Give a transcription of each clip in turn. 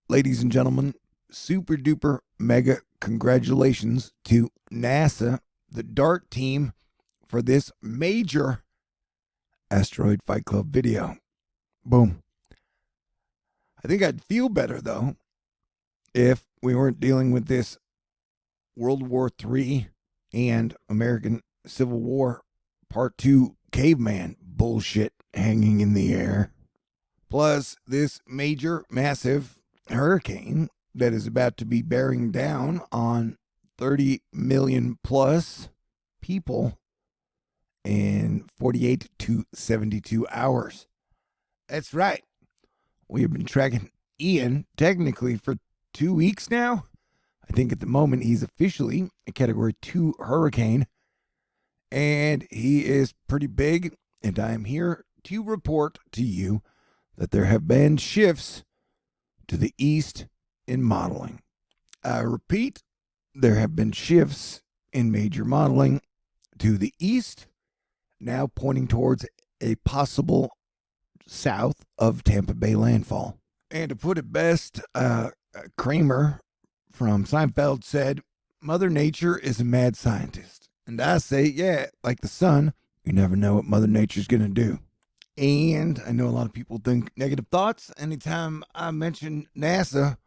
Ladies and gentlemen, super duper mega congratulations to NASA, the DART team, for this major Asteroid Fight Club video. Boom. I think I'd feel better, though, if we weren't dealing with this World War III and American Civil War Part 2 caveman bullshit hanging in the air. Plus, this major, massive hurricane that is about to be bearing down on 30 million plus people in 48 to 72 hours. That's right. We have been tracking Ian technically for 2 weeks now. I think at the moment he's officially a Category 2 hurricane, and he is pretty big, and I am here to report to you that there have been shifts to the east in modeling. I repeat, there have been shifts in major modeling to the east, now pointing towards a possible south of Tampa Bay landfall. And to put it best, Kramer from Seinfeld said, Mother Nature is a mad scientist. And I say, yeah, like the sun, you never know what Mother Nature's going to do. And I know a lot of people think negative thoughts anytime I mention NASA,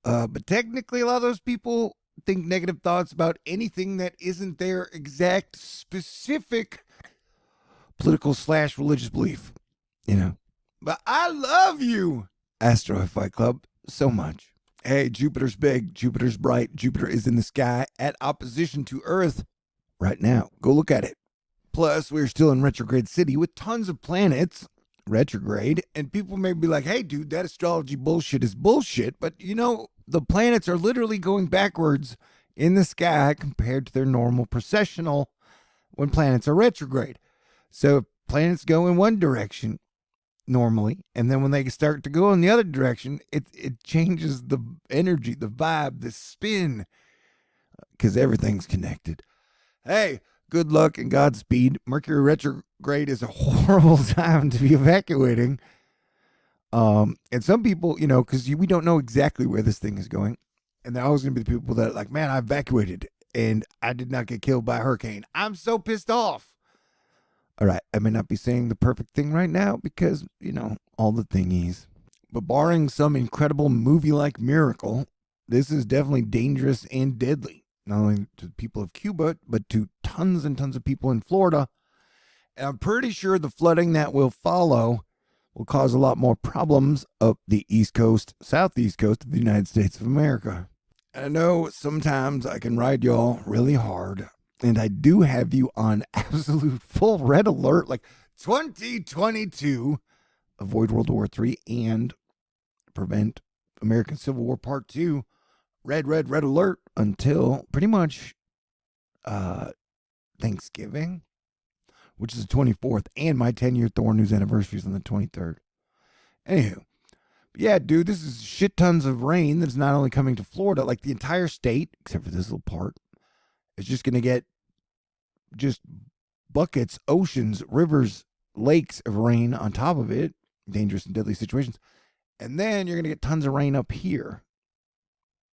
but technically a lot of those people think negative thoughts about anything that isn't their exact specific political/religious belief, you know. But I love you, Asteroid Fight Club, so much. Hey, Jupiter's big, Jupiter's bright, Jupiter is in the sky at opposition to Earth right now. Go look at it. Plus, we're still in retrograde city with tons of planets retrograde, and people may be like, hey, dude, that astrology bullshit is bullshit, but you know, the planets are literally going backwards in the sky compared to their normal precessional when planets are retrograde. So if planets go in one direction normally, and then when they start to go in the other direction, it changes the energy, the vibe, the spin, because everything's connected. Hey, good luck and Godspeed. Mercury retrograde is a horrible time to be evacuating. And some people, you know, because we don't know exactly where this thing is going. And there are always going to be the people that are like, man, I evacuated and I did not get killed by a hurricane. I'm so pissed off. All right, I may not be saying the perfect thing right now because, you know, all the thingies. But barring some incredible movie-like miracle, this is definitely dangerous and deadly. Not only to the people of Cuba, but to tons and tons of people in Florida. And I'm pretty sure the flooding that will follow will cause a lot more problems up the East Coast, Southeast coast of the United States of America. And I know sometimes I can ride y'all really hard, and I do have you on absolute full red alert, like 2022, avoid World War III and prevent American Civil War Part 2. Red alert until pretty much Thanksgiving, which is the 24th, and my 10-year THORnews anniversary is on the 23rd. Anywho, yeah, dude, this is shit tons of rain that's not only coming to Florida, like the entire state, except for this little part, is just going to get just buckets, oceans, rivers, lakes of rain on top of it, dangerous and deadly situations. And then you're going to get tons of rain up here.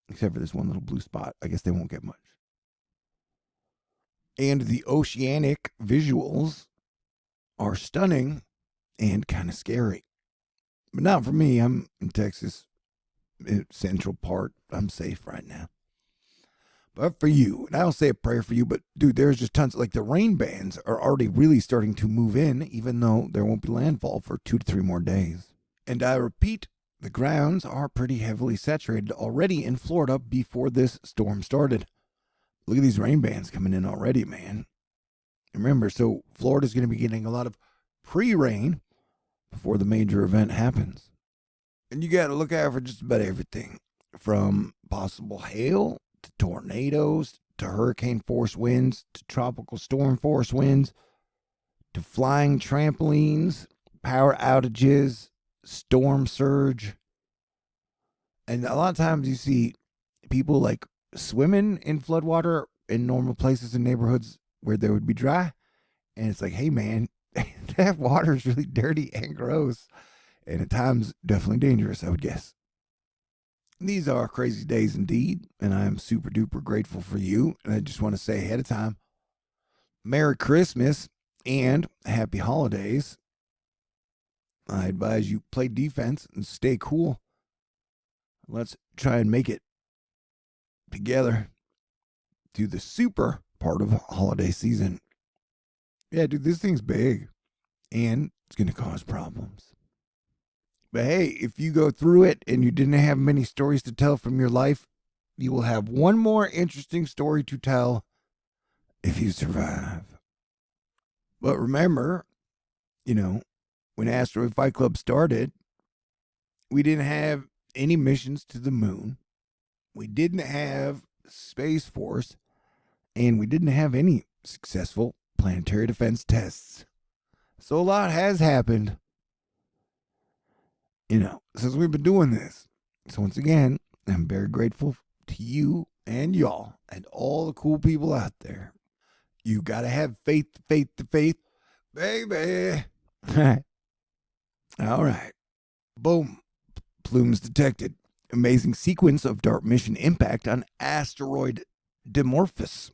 Except for this one little blue spot. I guess they won't get much. And the oceanic visuals are stunning and kind of scary. But not for me. I'm in Texas, central part. I'm safe right now. But for you, and I don't say a prayer for you, but dude, there's just tons. Like the rain bands are already really starting to move in, even though there won't be landfall for 2 to 3 more days. And I repeat, the grounds are pretty heavily saturated already in Florida before this storm started. Look at these rain bands coming in already, man. Remember, so Florida's going to be getting a lot of pre-rain before the major event happens. And you got to look out for just about everything, from possible hail to tornadoes to hurricane force winds to tropical storm force winds to flying trampolines, power outages, storm surge. And a lot of times you see people like swimming in floodwater in normal places in neighborhoods where there would be dry. And it's like, hey man, that water is really dirty and gross. And at times definitely dangerous, I would guess. These are crazy days indeed, and I am super duper grateful for you. And I just want to say ahead of time, Merry Christmas and Happy Holidays. I advise you play defense and stay cool. Let's try and make it together to the super part of holiday season. Yeah, dude, this thing's big and it's going to cause problems. But hey, if you go through it and you didn't have many stories to tell from your life, you will have one more interesting story to tell if you survive. But remember, when Asteroid Fight Club started, we didn't have any missions to the moon. We didn't have Space Force, and we didn't have any successful planetary defense tests. So a lot has happened, since we've been doing this. So once again, I'm very grateful to you and y'all and all the cool people out there. You got to have faith, baby. All right. Boom. Plumes detected. Amazing sequence of DART mission impact on asteroid Dimorphos,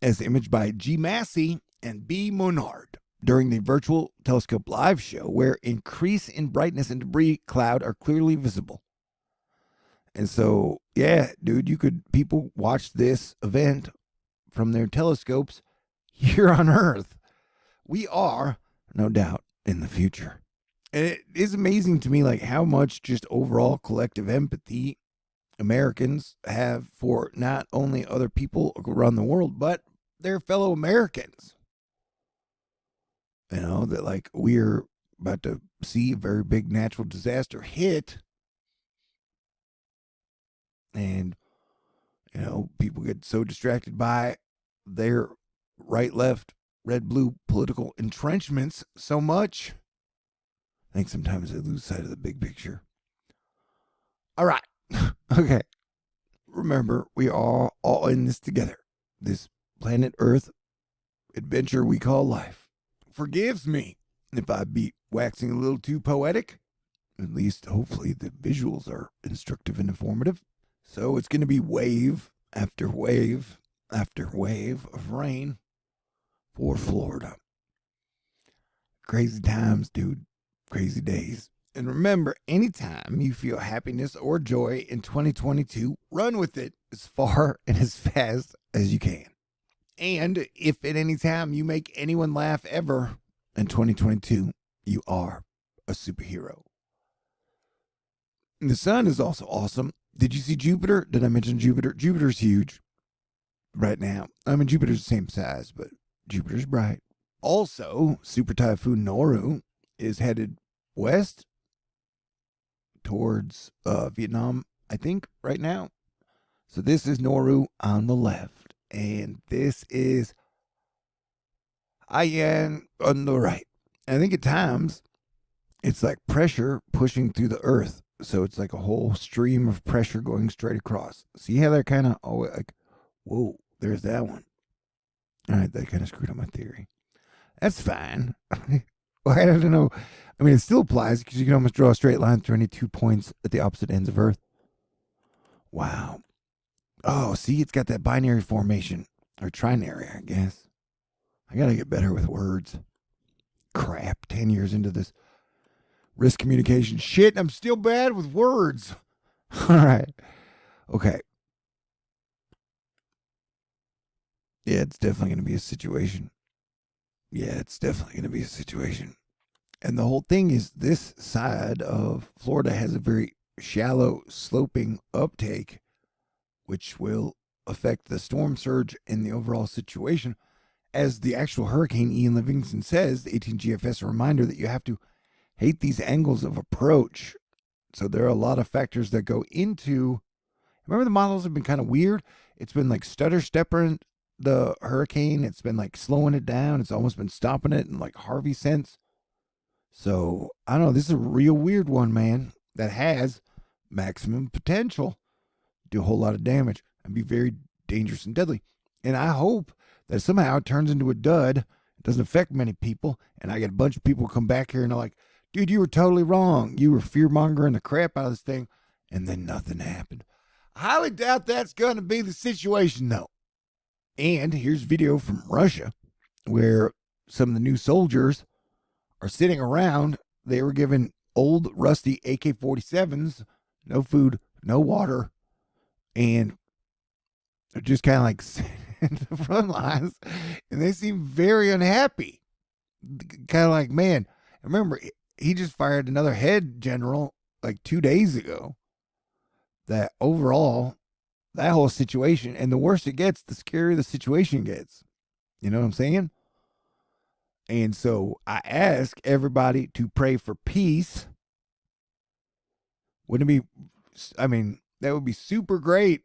as imaged by G. Massey and B. Monard during the virtual telescope live show, where increase in brightness and debris cloud are clearly visible. And so, yeah, dude, people watch this event from their telescopes here on Earth. We are, no doubt, in the future. And it is amazing to me, like, how much just overall collective empathy Americans have for not only other people around the world, but their fellow Americans. That like we're about to see a very big natural disaster hit. And, people get so distracted by their right, left, red, blue political entrenchments so much. I think sometimes they lose sight of the big picture. All right. Okay. Remember, we are all in this together. This planet Earth adventure we call life. Forgives me if I be waxing a little too poetic. At least, hopefully, the visuals are instructive and informative. So it's going to be wave after wave after wave of rain for Florida. Crazy times, dude. Crazy days. And remember, anytime you feel happiness or joy in 2022, run with it as far and as fast as you can. And if at any time you make anyone laugh ever in 2022, you are a superhero. And the sun is also awesome. Did you see Jupiter? Did I mention Jupiter? Jupiter's huge right now. I mean, Jupiter's the same size, but Jupiter's bright. Also, Super Typhoon Noru is headed west towards Vietnam, I think, right now. So this is Noru on the left, and this is Haiyan on the right. I think at times it's like pressure pushing through the earth. So it's like a whole stream of pressure going straight across. See how they're kind of like, whoa, there's that one. All right, that kind of screwed up my theory. That's fine. Well, I don't know. I mean, it still applies because you can almost draw a straight line through any 2 points at the opposite ends of Earth. Wow. Oh, see, it's got that binary formation. Or trinary, I guess. I got to get better with words. Crap, 10 years into this risk communication shit, I'm still bad with words. All right. Okay. Yeah, it's definitely going to be a situation. And the whole thing is this side of Florida has a very shallow sloping uptake, which will affect the storm surge and the overall situation. As the actual Hurricane Ian Livingston says, the 18 GFS, a reminder that you have to hate these angles of approach. So there are a lot of factors that go into. Remember, the models have been kind of weird. It's been like stutter stepping the hurricane. It's been like slowing it down. It's almost been stopping it in like Harvey sense. So I don't know. This is a real weird one, man, that has maximum potential to do a whole lot of damage and be very dangerous and deadly. And I hope that somehow it turns into a dud. It doesn't affect many people. And I get a bunch of people come back here and they're like, dude, you were totally wrong. You were fear mongering the crap out of this thing. and then nothing happened. I highly doubt that's going to be the situation, though. And here's video from Russia where some of the new soldiers are sitting around. They were given old, rusty AK-47s, no food, no water, and they're just kind of like sitting in the front lines, and they seem very unhappy. Kind of like, man, remember, he just fired another head general like 2 days ago. That overall, that whole situation, and the worse it gets, the scarier the situation gets. You know what I'm saying? And so I ask everybody to pray for peace. Wouldn't it be, I mean, that would be super great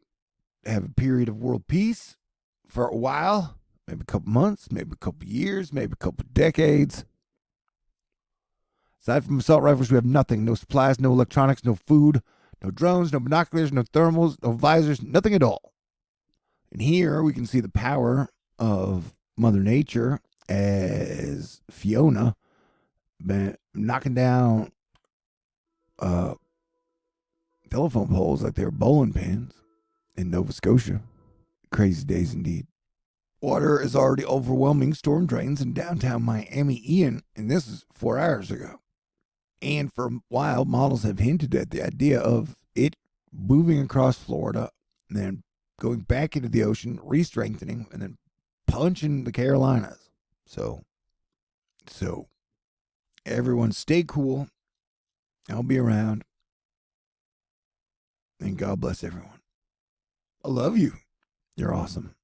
to have a period of world peace for a while, maybe a couple months, maybe a couple years, maybe a couple decades. Aside from assault rifles, we have nothing. No supplies, no electronics, no food, no drones, no binoculars, no thermals, no visors, nothing at all. And here we can see the power of Mother Nature as Fiona been knocking down telephone poles like they were bowling pins in Nova Scotia. Crazy days indeed. Water is already overwhelming storm drains in downtown Miami, Ian, and this is 4 hours ago. And for a while, models have hinted at the idea of it moving across Florida and then going back into the ocean, re-strengthening, and then punching the Carolinas. So everyone stay cool. I'll be around. And God bless everyone. I love you. You're awesome.